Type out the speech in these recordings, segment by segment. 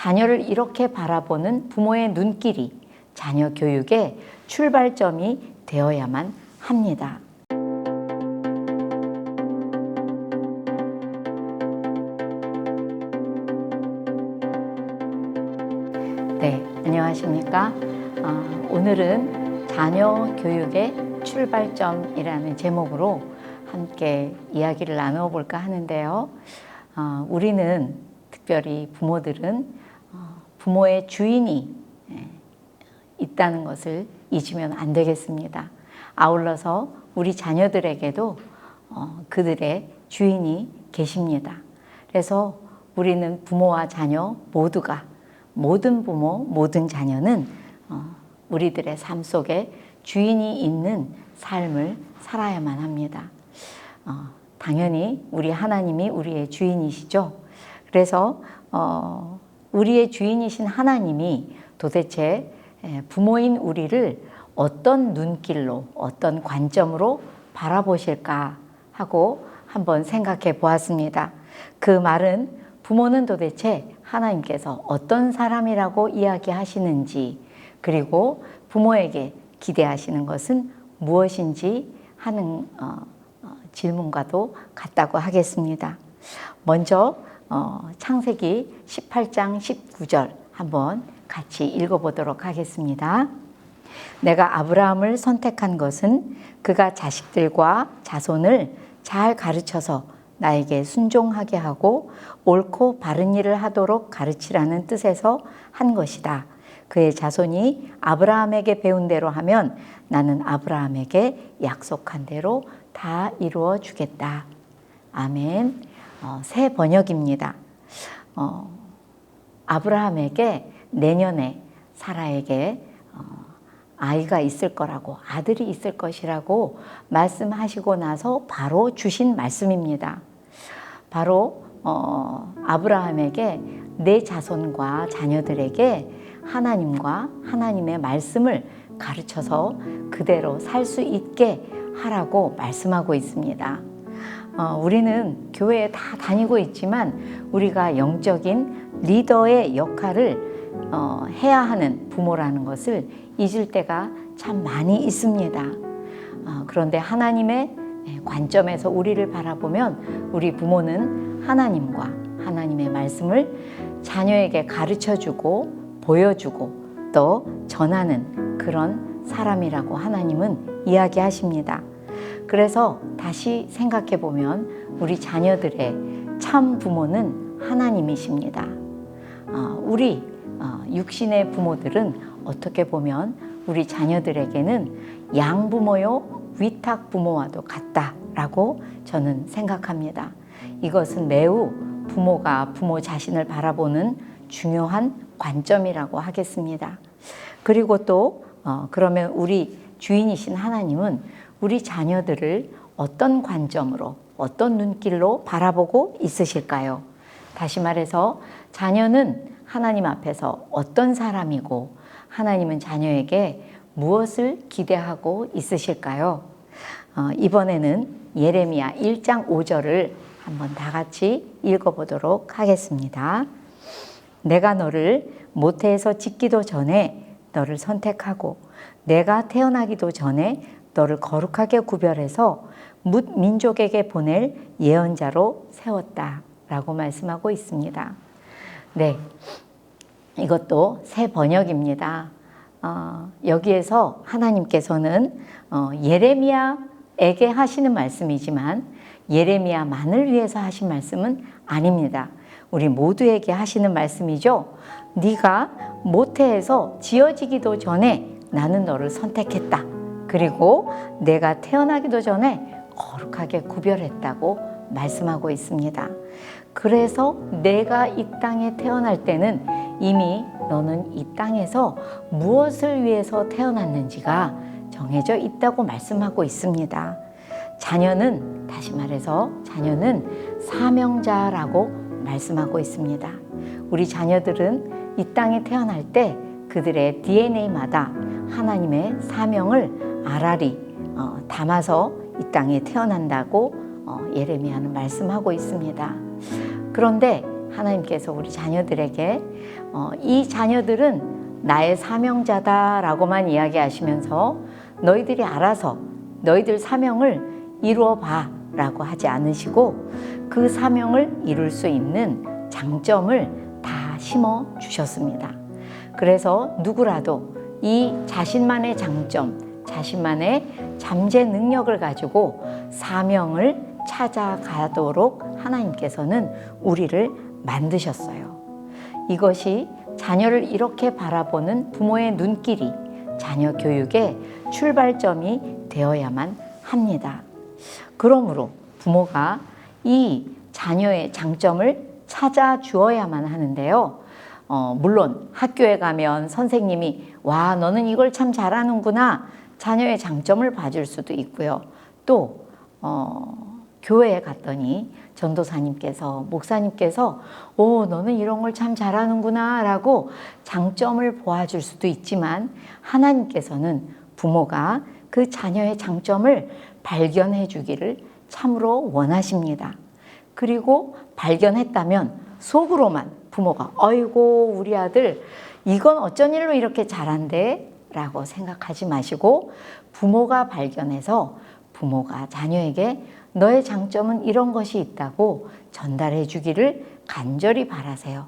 자녀를 이렇게 바라보는 부모의 눈길이 자녀 교육의 출발점이 되어야만 합니다. 네, 안녕하십니까? 오늘은 자녀 교육의 출발점이라는 제목으로 함께 이야기를 나누어 볼까 하는데요. 우리는 특별히 부모들은 부모의 주인이 있다는 것을 잊으면 안 되겠습니다. 아울러서 우리 자녀들에게도 그들의 주인이 계십니다. 그래서 우리는 부모와 자녀 모두가, 모든 부모, 모든 자녀는 우리들의 삶 속에 주인이 있는 삶을 살아야만 합니다. 당연히 우리 하나님이 우리의 주인이시죠. 그래서 우리의 주인이신 하나님이 도대체 부모인 우리를 어떤 눈길로, 어떤 관점으로 바라보실까 하고 한번 생각해 보았습니다. 그 말은 부모는 도대체 하나님께서 어떤 사람이라고 이야기하시는지, 그리고 부모에게 기대하시는 것은 무엇인지 하는 질문과도 같다고 하겠습니다. 먼저 창세기 18장 19절 한번 같이 읽어보도록 하겠습니다. 내가 아브라함을 선택한 것은 그가 자식들과 자손을 잘 가르쳐서 나에게 순종하게 하고 옳고 바른 일을 하도록 가르치라는 뜻에서 한 것이다. 그의 자손이 아브라함에게 배운 대로 하면 나는 아브라함에게 약속한 대로 다 이루어 주겠다. 아멘. 새 번역입니다. 아브라함에게 내년에 사라에게 아이가 있을 거라고, 아들이 있을 것이라고 말씀하시고 나서 바로 주신 말씀입니다. 바로 아브라함에게 내 자손과 자녀들에게 하나님과 하나님의 말씀을 가르쳐서 그대로 살 수 있게 하라고 말씀하고 있습니다. 우리는 교회에 다 다니고 있지만 우리가 영적인 리더의 역할을 해야 하는 부모라는 것을 잊을 때가 참 많이 있습니다. 그런데 하나님의 관점에서 우리를 바라보면 우리 부모는 하나님과 하나님의 말씀을 자녀에게 가르쳐주고 보여주고 또 전하는 그런 사람이라고 하나님은 이야기하십니다. 그래서 다시 생각해 보면 우리 자녀들의 참 부모는 하나님이십니다. 우리 육신의 부모들은 어떻게 보면 우리 자녀들에게는 양부모요 위탁 부모와도 같다라고 저는 생각합니다. 이것은 매우 부모가 부모 자신을 바라보는 중요한 관점이라고 하겠습니다. 그리고 또 그러면 우리 주인이신 하나님은 우리 자녀들을 어떤 관점으로, 어떤 눈길로 바라보고 있으실까요? 다시 말해서 자녀는 하나님 앞에서 어떤 사람이고 하나님은 자녀에게 무엇을 기대하고 있으실까요? 이번에는 예레미야 1장 5절을 한번 다 같이 읽어보도록 하겠습니다. 내가 너를 모태에서 짓기도 전에 너를 선택하고 내가 태어나기도 전에 너를 거룩하게 구별해서 뭇 민족에게 보낼 예언자로 세웠다 라고 말씀하고 있습니다. 네, 이것도 새 번역입니다. 여기에서 하나님께서는 예레미야에게 하시는 말씀이지만 예레미야만을 위해서 하신 말씀은 아닙니다. 우리 모두에게 하시는 말씀이죠. 네가 모태에서 지어지기도 전에 나는 너를 선택했다. 그리고 내가 태어나기도 전에 거룩하게 구별했다고 말씀하고 있습니다. 그래서 내가 이 땅에 태어날 때는 이미 너는 이 땅에서 무엇을 위해서 태어났는지가 정해져 있다고 말씀하고 있습니다. 자녀는, 다시 말해서 자녀는 사명자라고 말씀하고 있습니다. 우리 자녀들은 이 땅에 태어날 때 그들의 DNA마다 하나님의 사명을 알알이 담아서 이 땅에 태어난다고 예레미야는 말씀하고 있습니다. 그런데 하나님께서 우리 자녀들에게 이 자녀들은 나의 사명자다라고만 이야기하시면서 너희들이 알아서 너희들 사명을 이루어 봐라고 하지 않으시고 그 사명을 이룰 수 있는 장점을 다 심어 주셨습니다. 그래서 누구라도 이 자신만의 장점, 자신만의 잠재 능력을 가지고 사명을 찾아가도록 하나님께서는 우리를 만드셨어요. 이것이 자녀를 이렇게 바라보는 부모의 눈길이 자녀 교육의 출발점이 되어야만 합니다. 그러므로 부모가 이 자녀의 장점을 찾아 주어야만 하는데요. 물론 학교에 가면 선생님이 와, 너는 이걸 참 잘하는구나, 자녀의 장점을 봐줄 수도 있고요. 또 교회에 갔더니 전도사님께서, 목사님께서 너는 이런 걸 참 잘하는구나 라고 장점을 보아줄 수도 있지만 하나님께서는 부모가 그 자녀의 장점을 발견해 주기를 참으로 원하십니다. 그리고 발견했다면 속으로만 부모가 어이고 우리 아들 이건 어쩐 일로 이렇게 잘한대? 라고 생각하지 마시고 부모가 발견해서 부모가 자녀에게 너의 장점은 이런 것이 있다고 전달해 주기를 간절히 바라세요.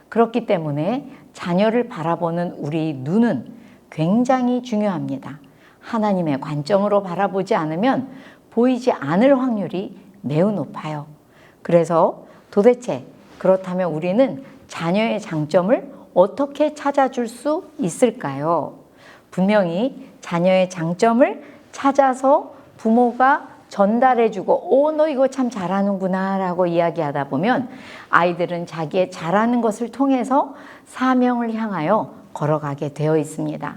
그렇기 때문에 자녀를 바라보는 우리 눈은 굉장히 중요합니다. 하나님의 관점으로 바라보지 않으면 보이지 않을 확률이 매우 높아요. 그래서 도대체 그렇다면 우리는 자녀의 장점을 어떻게 찾아줄 수 있을까요? 분명히 자녀의 장점을 찾아서 부모가 전달해주고 너 이거 참 잘하는구나 라고 이야기하다 보면 아이들은 자기의 잘하는 것을 통해서 사명을 향하여 걸어가게 되어 있습니다.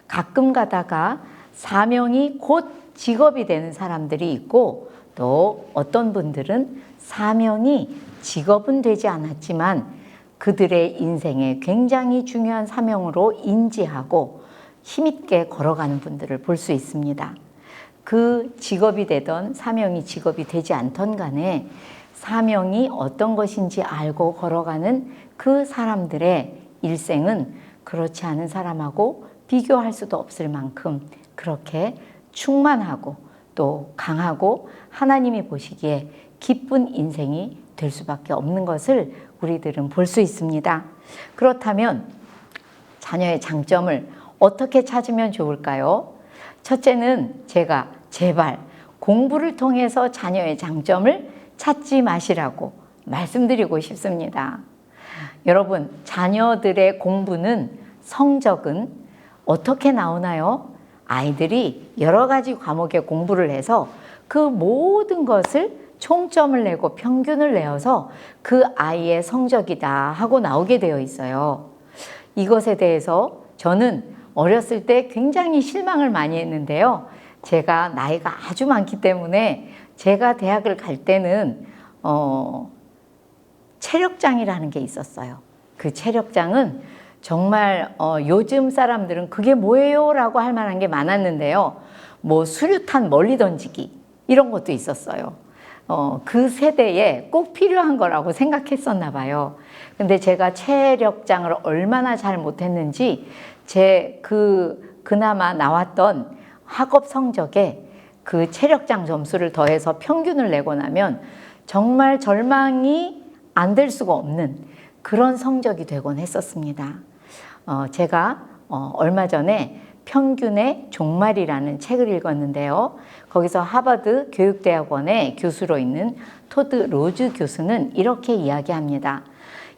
가끔 가다가 사명이 곧 직업이 되는 사람들이 있고 또 어떤 분들은 사명이 직업은 되지 않았지만 그들의 인생에 굉장히 중요한 사명으로 인지하고 힘있게 걸어가는 분들을 볼 수 있습니다. 그 직업이 되던 사명이 직업이 되지 않던 간에 사명이 어떤 것인지 알고 걸어가는 그 사람들의 일생은 그렇지 않은 사람하고 비교할 수도 없을 만큼 그렇게 충만하고 또 강하고 하나님이 보시기에 기쁜 인생이 될 수밖에 없는 것을 우리들은 볼 수 있습니다. 그렇다면 자녀의 장점을 어떻게 찾으면 좋을까요? 첫째는 제가 제발 공부를 통해서 자녀의 장점을 찾지 마시라고 말씀드리고 싶습니다. 여러분, 자녀들의 공부는 성적은 어떻게 나오나요? 아이들이 여러 가지 과목에 공부를 해서 그 모든 것을 총점을 내고 평균을 내어서 그 아이의 성적이다 하고 나오게 되어 있어요. 이것에 대해서 저는 어렸을 때 굉장히 실망을 많이 했는데요. 제가 나이가 아주 많기 때문에 제가 대학을 갈 때는 체력장이라는 게 있었어요. 그 체력장은 정말 요즘 사람들은 그게 뭐예요? 라고 할 만한 게 많았는데요. 뭐 수류탄 멀리 던지기 이런 것도 있었어요. 그 세대에 꼭 필요한 거라고 생각했었나 봐요. 근데 제가 체력장을 얼마나 잘 못했는지 그나마 나왔던 학업 성적에 그 체력장 점수를 더해서 평균을 내고 나면 정말 절망이 안 될 수가 없는 그런 성적이 되곤 했었습니다. 제가 얼마 전에 평균의 종말이라는 책을 읽었는데요. 거기서 하버드 교육대학원의 교수로 있는 토드 로즈 교수는 이렇게 이야기합니다.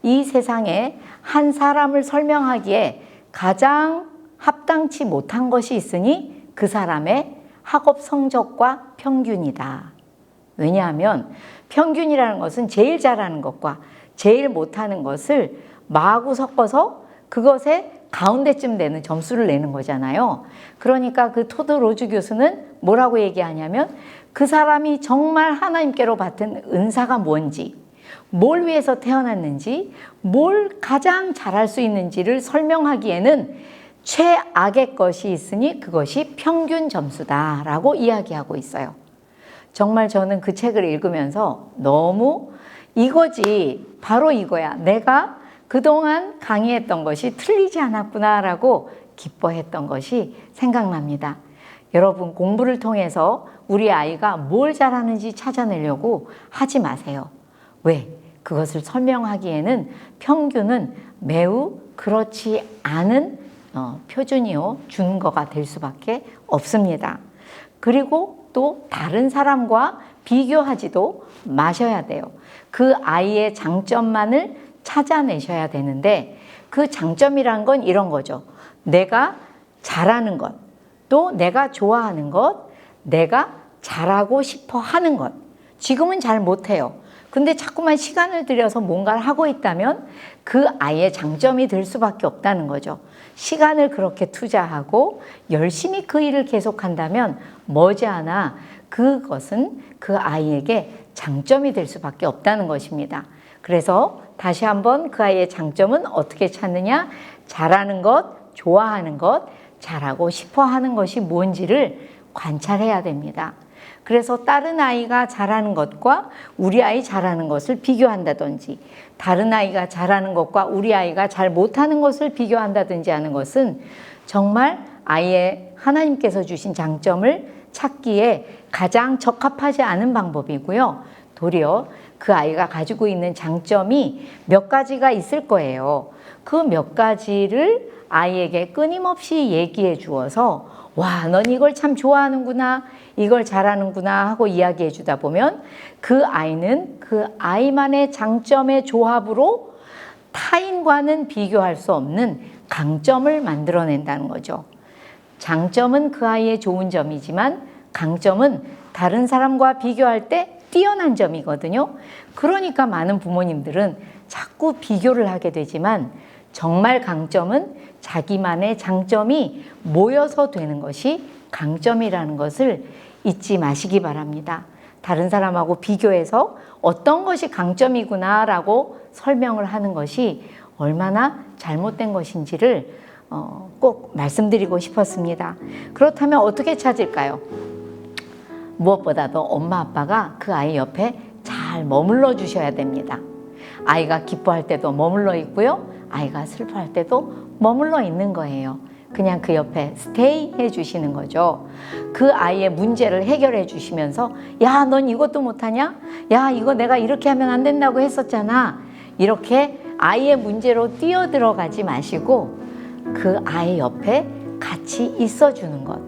이 세상에 한 사람을 설명하기에 가장 합당치 못한 것이 있으니 그 사람의 학업 성적과 평균이다. 왜냐하면 평균이라는 것은 제일 잘하는 것과 제일 못하는 것을 마구 섞어서 그것에 가운데쯤 되는 점수를 내는 거잖아요. 그러니까 그 토드 로즈 교수는 뭐라고 얘기하냐면 그 사람이 정말 하나님께로 받은 은사가 뭔지, 뭘 위해서 태어났는지, 뭘 가장 잘할 수 있는지를 설명하기에는 최악의 것이 있으니 그것이 평균 점수다라고 이야기하고 있어요. 정말 저는 그 책을 읽으면서 너무 이거지, 바로 이거야. 내가 그동안 강의했던 것이 틀리지 않았구나라고 기뻐했던 것이 생각납니다. 여러분, 공부를 통해서 우리 아이가 뭘 잘하는지 찾아내려고 하지 마세요. 왜? 그것을 설명하기에는 평균은 매우 그렇지 않은 표준이요, 준거가 될 수밖에 없습니다. 그리고 또 다른 사람과 비교하지도 마셔야 돼요. 그 아이의 장점만을 찾아내셔야 되는데, 그 장점이란 건 이런 거죠. 내가 잘하는 것, 또 내가 좋아하는 것, 내가 잘하고 싶어 하는 것. 지금은 잘 못해요. 근데 자꾸만 시간을 들여서 뭔가를 하고 있다면 그 아이의 장점이 될 수밖에 없다는 거죠. 시간을 그렇게 투자하고 열심히 그 일을 계속한다면 머지않아 그것은 그 아이에게 장점이 될 수밖에 없다는 것입니다. 그래서 다시 한번 그 아이의 장점은 어떻게 찾느냐? 잘하는 것, 좋아하는 것, 잘하고 싶어 하는 것이 뭔지를 관찰해야 됩니다. 그래서 다른 아이가 잘하는 것과 우리 아이 잘하는 것을 비교한다든지, 다른 아이가 잘하는 것과 우리 아이가 잘 못하는 것을 비교한다든지 하는 것은 정말 아이의 하나님께서 주신 장점을 찾기에 가장 적합하지 않은 방법이고요. 도리어 그 아이가 가지고 있는 장점이 몇 가지가 있을 거예요. 그 몇 가지를 아이에게 끊임없이 얘기해 주어서, 와, 넌 이걸 참 좋아하는구나, 이걸 잘하는구나 하고 이야기해 주다 보면 그 아이는 그 아이만의 장점의 조합으로 타인과는 비교할 수 없는 강점을 만들어낸다는 거죠. 장점은 그 아이의 좋은 점이지만 강점은 다른 사람과 비교할 때 뛰어난 점이거든요. 그러니까 많은 부모님들은 자꾸 비교를 하게 되지만, 정말 강점은 자기만의 장점이 모여서 되는 것이 강점이라는 것을 잊지 마시기 바랍니다. 다른 사람하고 비교해서 어떤 것이 강점이구나라고 설명을 하는 것이 얼마나 잘못된 것인지를 꼭 말씀드리고 싶었습니다. 그렇다면 어떻게 찾을까요? 무엇보다도 엄마 아빠가 그 아이 옆에 잘 머물러 주셔야 됩니다. 아이가 기뻐할 때도 머물러 있고요, 아이가 슬퍼할 때도 머물러 있는 거예요. 그냥 그 옆에 스테이 해주시는 거죠. 그 아이의 문제를 해결해 주시면서, 야, 넌 이것도 못하냐? 야, 이거 내가 이렇게 하면 안 된다고 했었잖아. 이렇게 아이의 문제로 뛰어들어가지 마시고 그 아이 옆에 같이 있어주는 것,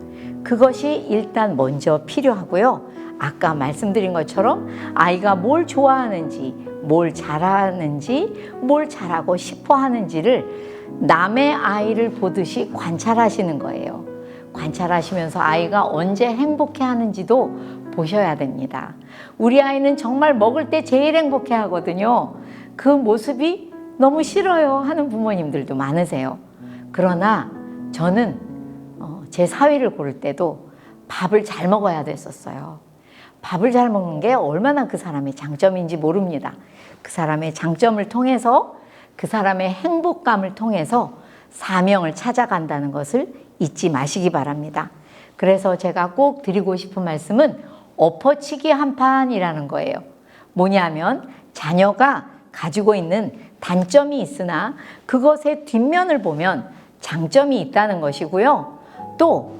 그것이 일단 먼저 필요하고요. 아까 말씀드린 것처럼 아이가 뭘 좋아하는지, 뭘 잘하는지, 뭘 잘하고 싶어 하는지를 남의 아이를 보듯이 관찰하시는 거예요. 관찰하시면서 아이가 언제 행복해 하는지도 보셔야 됩니다. 우리 아이는 정말 먹을 때 제일 행복해 하거든요. 그 모습이 너무 싫어요 하는 부모님들도 많으세요. 그러나 저는 제 사위를 고를 때도 밥을 잘 먹어야 됐었어요. 밥을 잘 먹는 게 얼마나 그 사람의 장점인지 모릅니다. 그 사람의 장점을 통해서, 그 사람의 행복감을 통해서 사명을 찾아간다는 것을 잊지 마시기 바랍니다. 그래서 제가 꼭 드리고 싶은 말씀은 엎어치기 한판이라는 거예요. 뭐냐면 자녀가 가지고 있는 단점이 있으나 그것의 뒷면을 보면 장점이 있다는 것이고요. 또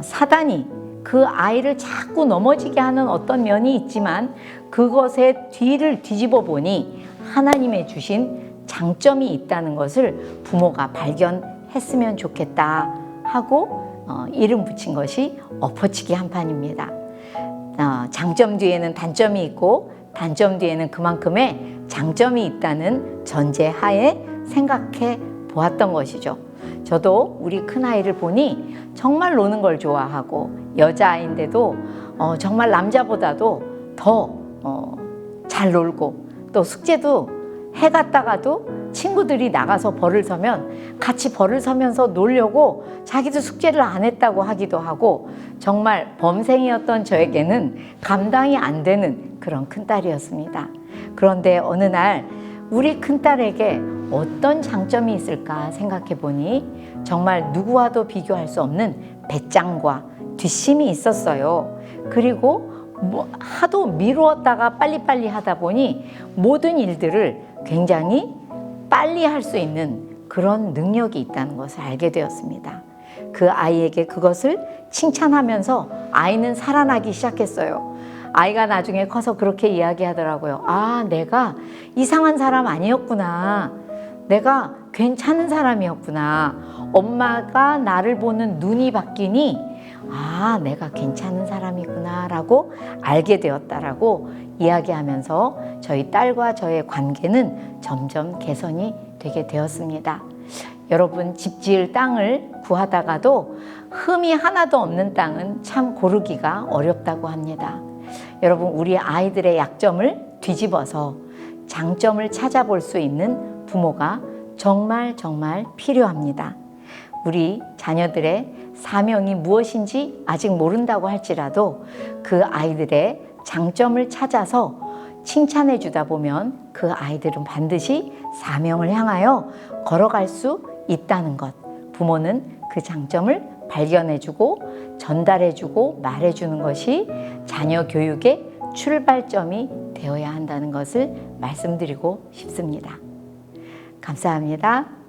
사단이 그 아이를 자꾸 넘어지게 하는 어떤 면이 있지만 그것의 뒤를 뒤집어 보니 하나님의 주신 장점이 있다는 것을 부모가 발견했으면 좋겠다 하고 이름 붙인 것이 엎어치기 한판입니다. 장점 뒤에는 단점이 있고 단점 뒤에는 그만큼의 장점이 있다는 전제하에 생각해 보았던 것이죠. 저도 우리 큰아이를 보니 정말 노는 걸 좋아하고 여자아이인데도 정말 남자보다도 더 잘 놀고, 또 숙제도 해갔다가도 친구들이 나가서 벌을 서면 같이 벌을 서면서 놀려고 자기도 숙제를 안 했다고 하기도 하고, 정말 범생이었던 저에게는 감당이 안 되는 그런 큰딸이었습니다. 그런데 어느 날 우리 큰딸에게 어떤 장점이 있을까 생각해 보니 정말 누구와도 비교할 수 없는 배짱과 뒷심이 있었어요. 그리고 하도 미루었다가 빨리빨리 하다 보니 모든 일들을 굉장히 빨리 할 수 있는 그런 능력이 있다는 것을 알게 되었습니다. 그 아이에게 그것을 칭찬하면서 아이는 살아나기 시작했어요. 아이가 나중에 커서 그렇게 이야기하더라고요. 아, 내가 이상한 사람 아니었구나. 내가 괜찮은 사람이었구나. 엄마가 나를 보는 눈이 바뀌니 아, 내가 괜찮은 사람이구나 라고 알게 되었다라고 이야기하면서 저희 딸과 저의 관계는 점점 개선이 되게 되었습니다. 여러분, 집 지을 땅을 구하다가도 흠이 하나도 없는 땅은 참 고르기가 어렵다고 합니다. 여러분, 우리 아이들의 약점을 뒤집어서 장점을 찾아볼 수 있는 부모가 정말 필요합니다. 우리 자녀들의 사명이 무엇인지 아직 모른다고 할지라도 그 아이들의 장점을 찾아서 칭찬해 주다 보면 그 아이들은 반드시 사명을 향하여 걸어갈 수 있다는 것. 부모는 그 장점을 발견해 주고 전달해 주고 말해 주는 것이 자녀 교육의 출발점이 되어야 한다는 것을 말씀드리고 싶습니다. 감사합니다.